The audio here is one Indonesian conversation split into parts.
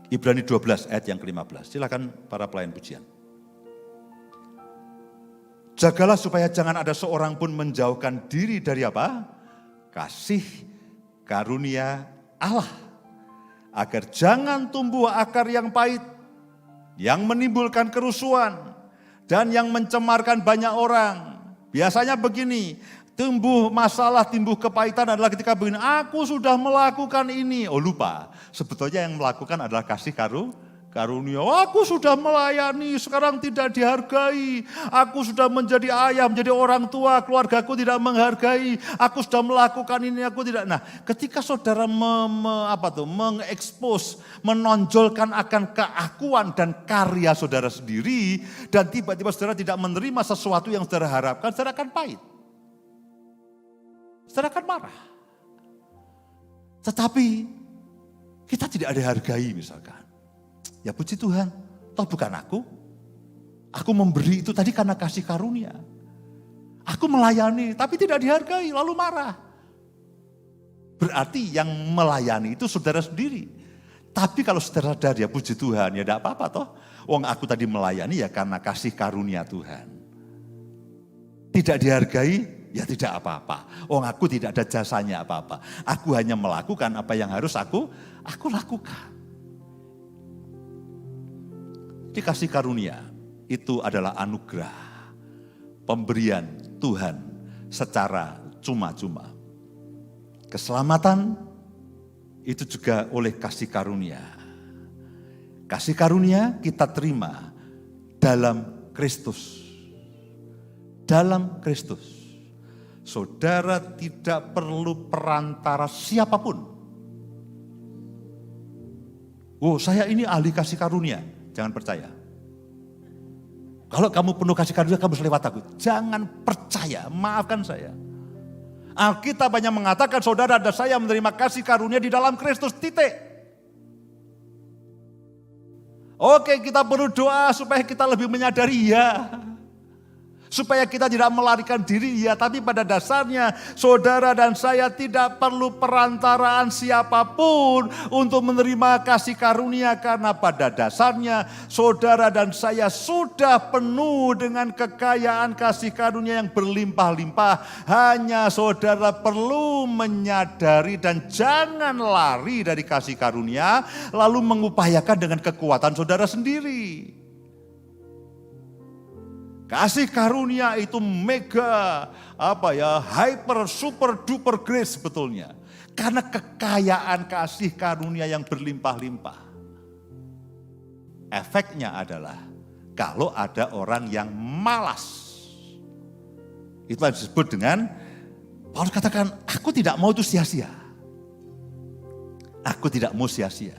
Ibrani 12 ayat yang ke-15. Silakan para pelayan pujian. Jagalah supaya jangan ada seorang pun menjauhkan diri dari apa? Kasih karunia Allah. Agar jangan tumbuh akar yang pahit, yang menimbulkan kerusuhan, dan yang mencemarkan banyak orang. Biasanya begini, timbul masalah, timbul kepahitan adalah ketika begini, aku sudah melakukan ini. Oh lupa, sebetulnya yang melakukan adalah kasih karunia. Aku sudah melayani, sekarang tidak dihargai. Aku sudah menjadi ayah, menjadi orang tua, keluargaku tidak menghargai. Aku sudah melakukan ini, aku tidak. Nah, ketika saudara mengekspos, menonjolkan akan keakuan dan karya saudara sendiri, dan tiba-tiba saudara tidak menerima sesuatu yang saudara harapkan, saudara akan pahit. Saudara akan marah. Tetapi kita tidak dihargai misalkan. Ya puji Tuhan, toh bukan aku. Aku memberi itu tadi karena kasih karunia. Aku melayani tapi tidak dihargai lalu marah. Berarti yang melayani itu saudara sendiri. Tapi kalau saudara sadar ya puji Tuhan ya tidak apa-apa toh. Wong aku tadi melayani ya karena kasih karunia Tuhan. Tidak dihargai ya tidak apa-apa. Wong aku tidak ada jasanya apa-apa. Aku hanya melakukan apa yang harus aku lakukan. Dikasih karunia itu adalah anugerah, pemberian Tuhan secara cuma-cuma. Keselamatan itu juga oleh kasih karunia. Kasih karunia kita terima dalam Kristus. Dalam Kristus. Saudara tidak perlu perantara siapapun. Oh saya ini ahli kasih karunia. Jangan percaya. Kalau kamu penuh kasih karunia, kamu harus lewat aku. Jangan percaya, maafkan saya. Alkitab hanya mengatakan saudara dan saya menerima kasih karunia di dalam Kristus, titik. Oke, kita perlu doa supaya kita lebih menyadari ya. Supaya kita tidak melarikan diri ya, tapi pada dasarnya saudara dan saya tidak perlu perantaraan siapapun untuk menerima kasih karunia. Karena pada dasarnya saudara dan saya sudah penuh dengan kekayaan kasih karunia yang berlimpah-limpah. Hanya saudara perlu menyadari dan jangan lari dari kasih karunia lalu mengupayakan dengan kekuatan saudara sendiri. Kasih karunia itu mega, hyper, super duper grace sebetulnya. Karena kekayaan kasih karunia yang berlimpah-limpah. Efeknya adalah kalau ada orang yang malas. Itu yang disebut dengan, Paulus katakan, aku tidak mau itu sia-sia. Aku tidak mau sia-sia.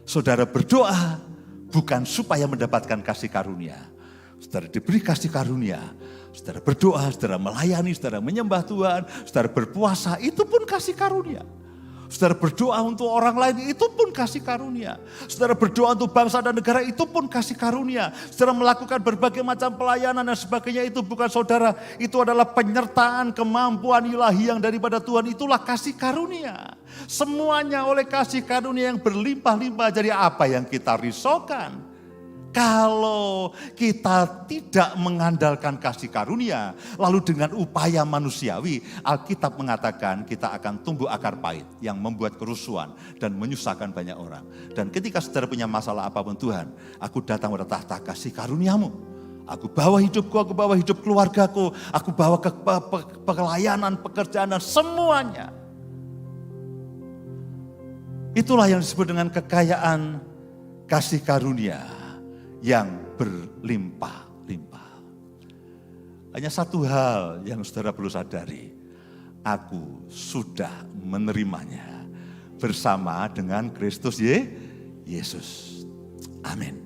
Saudara berdoa bukan supaya mendapatkan kasih karunia. Saudara diberi kasih karunia, saudara berdoa, saudara melayani, saudara menyembah Tuhan, saudara berpuasa, itu pun kasih karunia. Saudara berdoa untuk orang lain, itu pun kasih karunia. Saudara berdoa untuk bangsa dan negara, itu pun kasih karunia. Saudara melakukan berbagai macam pelayanan dan sebagainya, itu bukan saudara, itu adalah penyertaan kemampuan ilahi yang daripada Tuhan, itulah kasih karunia. Semuanya oleh kasih karunia yang berlimpah-limpah, jadi apa yang kita risaukan? Kalau kita tidak mengandalkan kasih karunia, lalu dengan upaya manusiawi, Alkitab mengatakan kita akan tumbuh akar pahit yang membuat kerusuhan dan menyusahkan banyak orang. Dan ketika saudara punya masalah apapun, Tuhan, aku datang pada tahta kasih karuniamu. Aku bawa hidupku, aku bawa hidup keluargaku, aku bawa ke pelayanan, pekerjaan dan semuanya. Itulah yang disebut dengan kekayaan kasih karunia yang berlimpah-limpah. Hanya satu hal yang saudara perlu sadari. Aku sudah menerimanya bersama dengan Kristus Yesus. Amin.